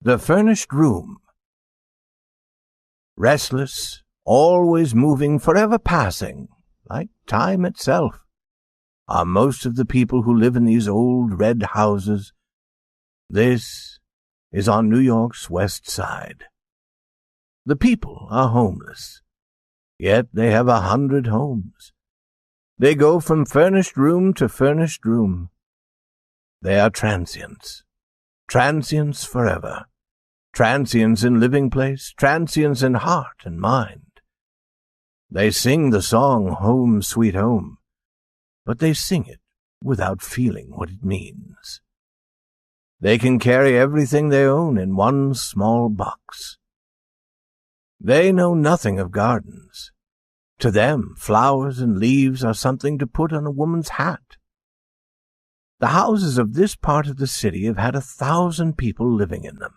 The Furnished Room. Restless, always moving, forever passing, like time itself, are most of the people who live in these old red houses. This is on New York's West Side. The people are homeless, yet they have 100 homes. They go from furnished room to furnished room. They are transients forever. Transients in living place, transients in heart and mind. They sing the song Home Sweet Home, but they sing it without feeling what it means. They can carry everything they own in one small box. They know nothing of gardens. To them, flowers and leaves are something to put on a woman's hat. The houses of this part of the city have had 1,000 people living in them.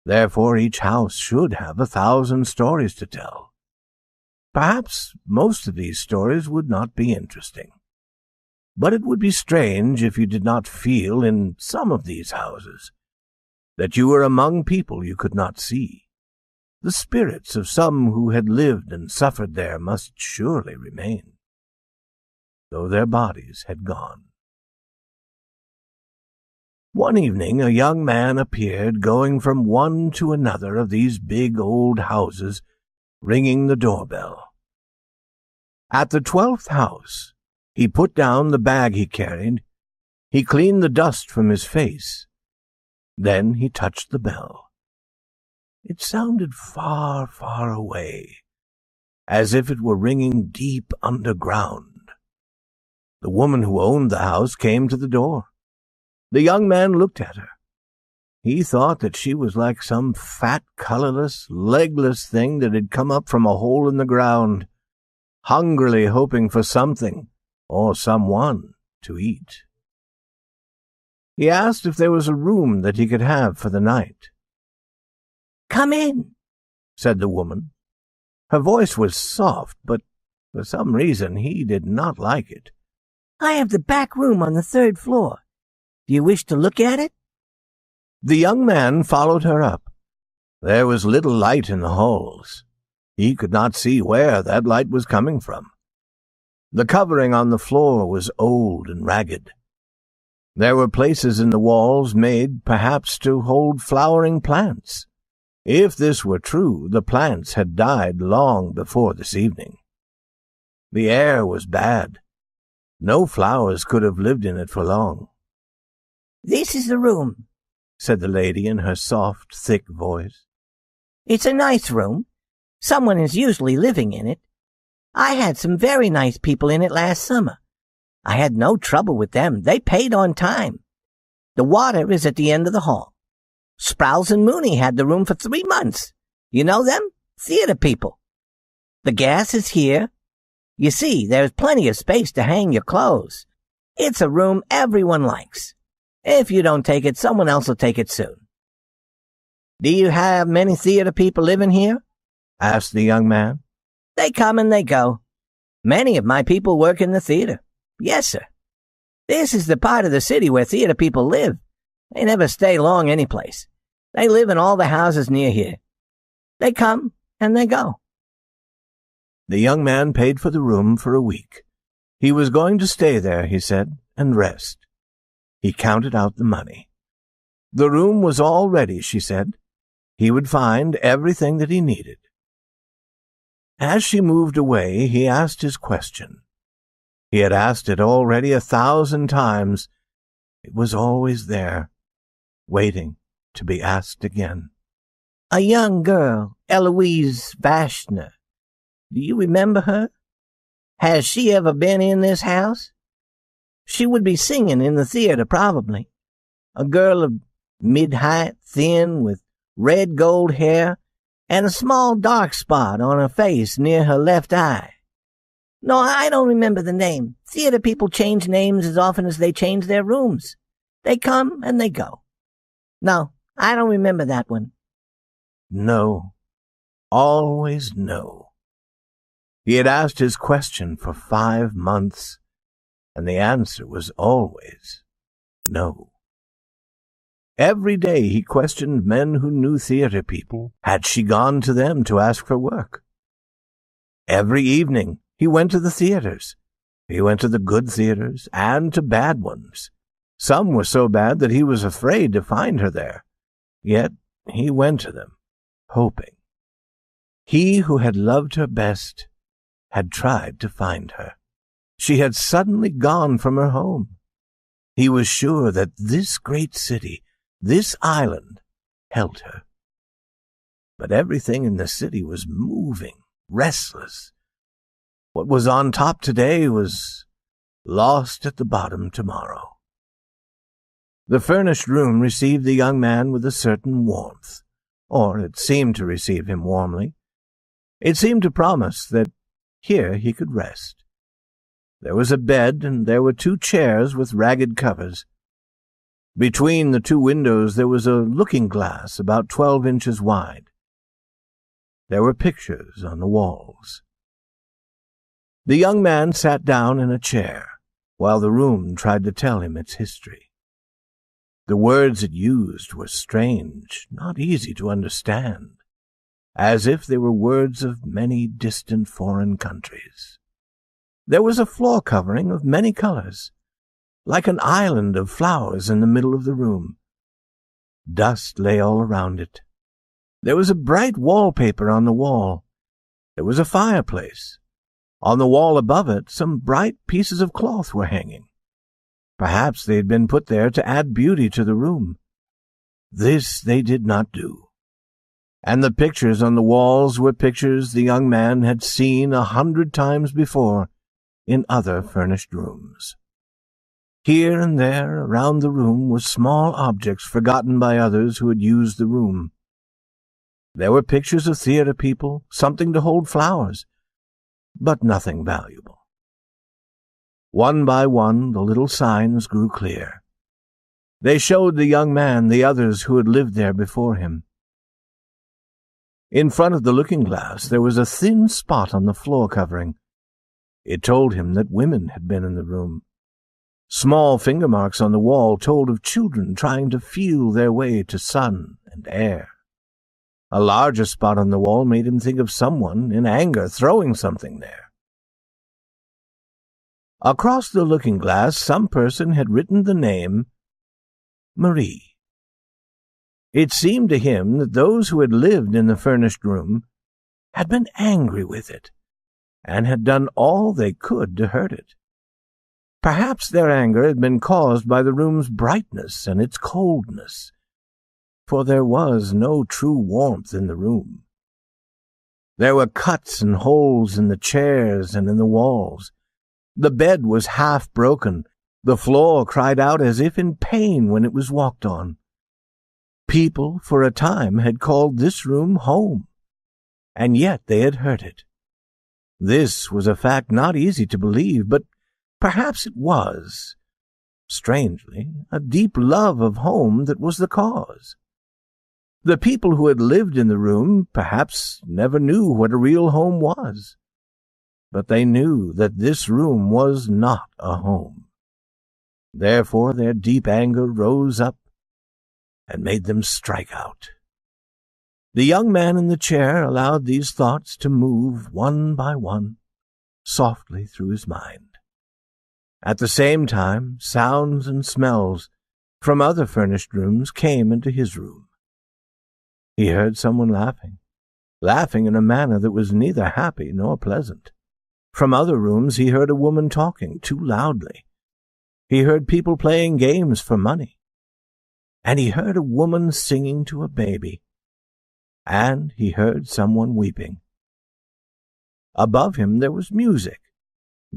Therefore, each house should have 1,000 stories to tell. Perhaps most of these stories would not be interesting. But it would be strange if you did not feel in some of these houses that you were among people you could not see. The spirits of some who had lived and suffered there must surely remain, though their bodies had gone. One evening a young man appeared, going from one to another of these big old houses, ringing the doorbell. At the 12th house, he put down the bag he carried. He cleaned the dust from his face. Then he touched the bell. It sounded far, far away, as if it were ringing deep underground. The woman who owned the house came to the door. The young man looked at her. He thought that she was like some fat, colorless, legless thing that had come up from a hole in the ground, hungrily hoping for something or someone to eat. He asked if there was a room that he could have for the night. "Come in," said the woman. Her voice was soft, but for some reason he did not like it. "I have the back room on the 3rd floor. Do you wish to look at it?" The young man followed her up. There was little light in the halls. He could not see where that light was coming from. The covering on the floor was old and ragged. There were places in the walls made, perhaps, to hold flowering plants. If this were true, the plants had died long before this evening. The air was bad. No flowers could have lived in it for long. "This is the room," said the lady in her soft, thick voice. "It's a nice room. Someone is usually living in it. I had some very nice people in it last summer. I had no trouble with them. They paid on time. The water is at the end of the hall. Sprouse and Mooney had the room for 3 months. You know them? Theater people. The gas is here. You see, there's plenty of space to hang your clothes. It's a room everyone likes. If you don't take it, someone else will take it soon." "Do you have many theater people living here?" asked the young man. "They come and they go. Many of my people work in the theater. Yes, sir. This is the part of the city where theater people live. They never stay long any place. They live in all the houses near here. They come and they go." The young man paid for the room for a week. He was going to stay there, he said, and rest. He counted out the money. The room was all ready, she said. He would find everything that he needed. As she moved away, he asked his question. He had asked it already 1,000 times. It was always there, waiting to be asked again. "A young girl, Eloise Vashner. Do you remember her? Has she ever been in this house? She would be singing in the theater, probably. A girl of mid-height, thin, with red gold hair, and a small dark spot on her face near her left eye. No, I don't remember the name. Theater people change names as often as they change their rooms. They come and they go. No, I don't remember that one." No. Always no. He had asked his question for 5 months, and the answer was always no. Every day he questioned men who knew theater people. Had she gone to them to ask for work? Every evening he went to the theaters. He went to the good theaters and to bad ones. Some were so bad that he was afraid to find her there. Yet he went to them, hoping. He who had loved her best had tried to find her. She had suddenly gone from her home. He was sure that this great city, this island, held her. But everything in the city was moving, restless. What was on top today was lost at the bottom tomorrow. The furnished room received the young man with a certain warmth, or it seemed to receive him warmly. It seemed to promise that here he could rest. There was a bed, and there were 2 chairs with ragged covers. Between the 2 windows there was a looking-glass about 12 inches wide. There were pictures on the walls. The young man sat down in a chair, while the room tried to tell him its history. The words it used were strange, not easy to understand, as if they were words of many distant foreign countries. There was a floor covering of many colors, like an island of flowers in the middle of the room. Dust lay all around it. There was a bright wallpaper on the wall. There was a fireplace. On the wall above it, some bright pieces of cloth were hanging. Perhaps they had been put there to add beauty to the room. This they did not do. And the pictures on the walls were pictures the young man had seen 100 times before in other furnished rooms. Here and there around the room were small objects forgotten by others who had used the room. There were pictures of theater people, something to hold flowers, but nothing valuable. One by one the little signs grew clear. They showed the young man the others who had lived there before him. In front of the looking-glass there was a thin spot on the floor covering. It told him that women had been in the room. Small finger marks on the wall told of children trying to feel their way to sun and air. A larger spot on the wall made him think of someone in anger throwing something there. Across the looking-glass some person had written the name Marie. It seemed to him that those who had lived in the furnished room had been angry with it, and had done all they could to hurt it. Perhaps their anger had been caused by the room's brightness and its coldness, for there was no true warmth in the room. There were cuts and holes in the chairs and in the walls. The bed was half broken. The floor cried out as if in pain when it was walked on. People for a time had called this room home, and yet they had hurt it. This was a fact not easy to believe, but perhaps it was, strangely, a deep love of home that was the cause. The people who had lived in the room perhaps never knew what a real home was, but they knew that this room was not a home. Therefore their deep anger rose up and made them strike out. The young man in the chair allowed these thoughts to move one by one, softly through his mind. At the same time, sounds and smells from other furnished rooms came into his room. He heard someone laughing in a manner that was neither happy nor pleasant. From other rooms he heard a woman talking too loudly. He heard people playing games for money. And he heard a woman singing to a baby. And he heard someone weeping. Above him there was music.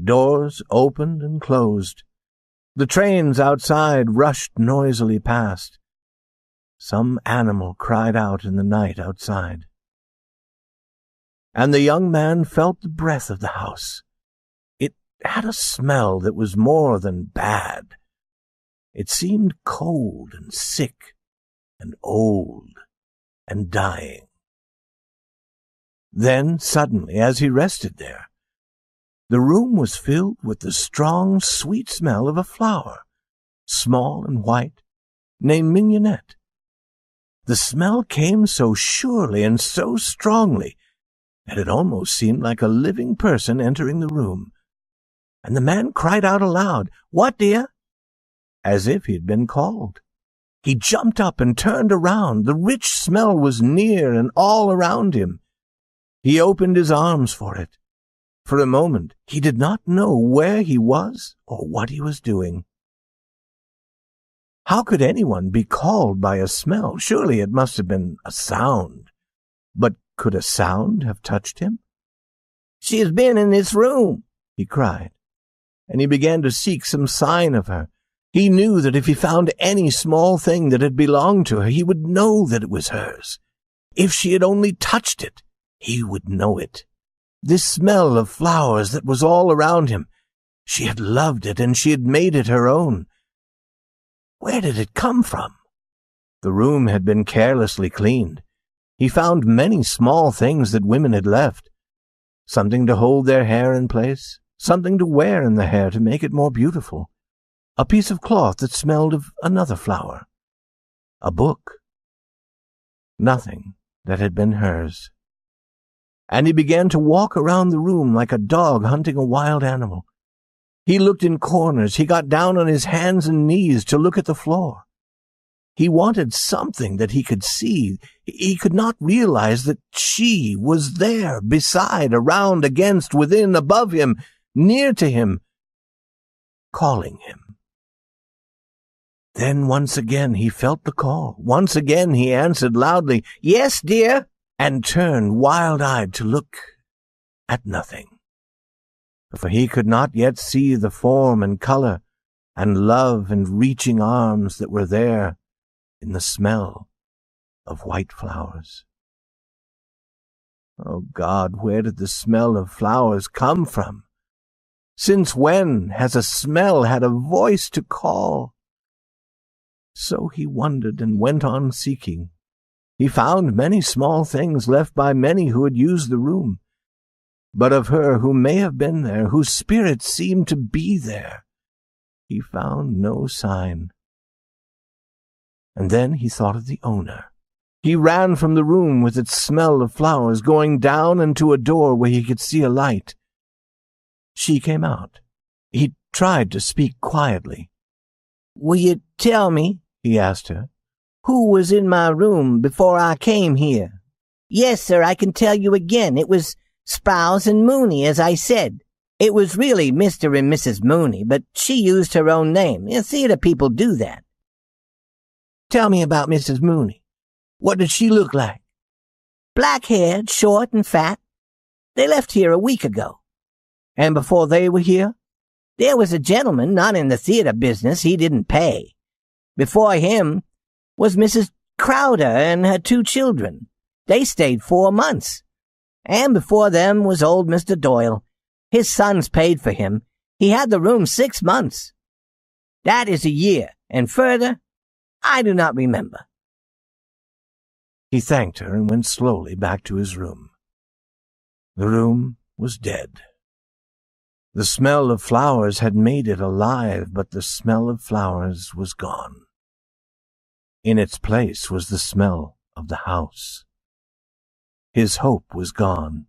Doors opened and closed. The trains outside rushed noisily past. Some animal cried out in the night outside. And the young man felt the breath of the house. It had a smell that was more than bad. It seemed cold and sick and old and dying. Then, suddenly, as he rested there, the room was filled with the strong, sweet smell of a flower, small and white, named Mignonette. The smell came so surely and so strongly that it almost seemed like a living person entering the room. And the man cried out aloud, "What, dear?" as if he had been called. He jumped up and turned around. The rich smell was near and all around him. He opened his arms for it. For a moment he did not know where he was or what he was doing. How could anyone be called by a smell? Surely it must have been a sound. But could a sound have touched him? "She has been in this room," he cried, and he began to seek some sign of her. He knew that if he found any small thing that had belonged to her, he would know that it was hers. If she had only touched it, he would know it. This smell of flowers that was all around him, she had loved it and she had made it her own. Where did it come from? The room had been carelessly cleaned. He found many small things that women had left. Something to hold their hair in place, something to wear in the hair to make it more beautiful, a piece of cloth that smelled of another flower, a book. Nothing that had been hers. And he began to walk around the room like a dog hunting a wild animal. He looked in corners. He got down on his hands and knees to look at the floor. He wanted something that he could see. He could not realize that she was there, beside, around, against, within, above him, near to him, calling him. Then once again he felt the call. Once again he answered loudly, "Yes, dear," and turned wild-eyed to look at nothing. For he could not yet see the form and color and love and reaching arms that were there in the smell of white flowers. Oh God, where did the smell of flowers come from? Since when has a smell had a voice to call? So he wondered and went on seeking. He found many small things left by many who had used the room. But of her who may have been there, whose spirit seemed to be there, he found no sign. And then he thought of the owner. He ran from the room with its smell of flowers, going down and to a door where he could see a light. She came out. He tried to speak quietly. "Will you tell me," he asked her, "who was in my room before I came here?" "Yes, sir, I can tell you again. It was Sprowls and Mooney, as I said. It was really Mr. and Mrs. Mooney, but she used her own name. Theater people do that." "Tell me about Mrs. Mooney. What did she look like?" "Black-haired, short and fat. They left here a week ago." "And before they were here?" "There was a gentleman, not in the theater business. He didn't pay. Before him was Mrs. Crowder and her 2 children. They stayed 4 months. And before them was old Mr. Doyle. His sons paid for him. He had the room 6 months. That is a year, and further, I do not remember." He thanked her and went slowly back to his room. The room was dead. The smell of flowers had made it alive, but the smell of flowers was gone. In its place was the smell of the house. His hope was gone.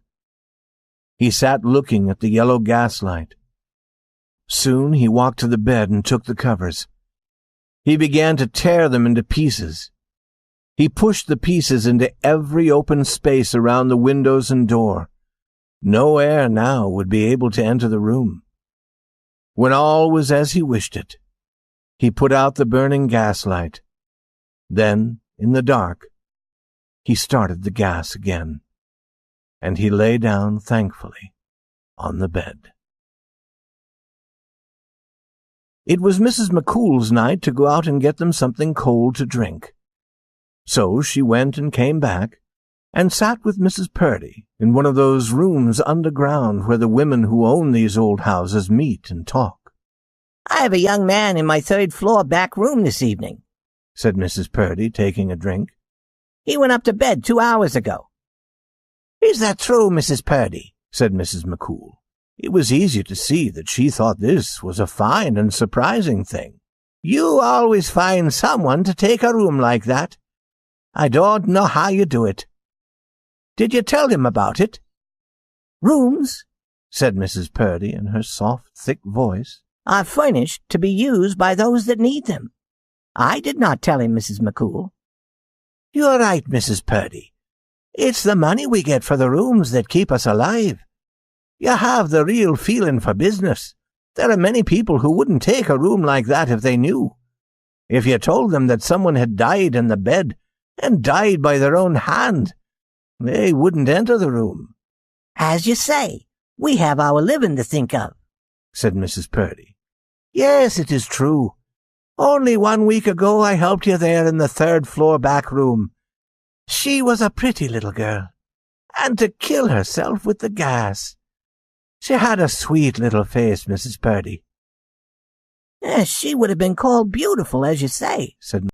He sat looking at the yellow gaslight. Soon he walked to the bed and took the covers. He began to tear them into pieces. He pushed the pieces into every open space around the windows and door. No air now would be able to enter the room. When all was as he wished it, he put out the burning gaslight. Then, in the dark, he started the gas again, and he lay down thankfully on the bed. It was Mrs. McCool's night to go out and get them something cold to drink. So she went and came back, and sat with Mrs. Purdy in one of those rooms underground where the women who own these old houses meet and talk. "I have a young man in my 3rd-floor back room this evening," said Mrs. Purdy, taking a drink. "He went up to bed 2 hours ago." "Is that true, Mrs. Purdy?" said Mrs. McCool. It was easy to see that she thought this was a fine and surprising thing. You always find someone to take a room like that. I don't know how you do it. Did you tell him about it?" "Rooms," said Mrs. Purdy in her soft, thick voice, "are furnished to be used by those that need them. I did not tell him, Mrs. McCool." "You're right, Mrs. Purdy. It's the money we get for the rooms that keep us alive. You have the real feeling for business. There are many people who wouldn't take a room like that if they knew. If you told them that someone had died in the bed, and died by their own hand, they wouldn't enter the room." "As you say, we have our living to think of," said Mrs. Purdy. "Yes, it is true. Only 1 week ago I helped you there in the 3rd-floor back room. She was a pretty little girl, and to kill herself with the gas. She had a sweet little face, Mrs. Purdy." "She would have been called beautiful, as you say," said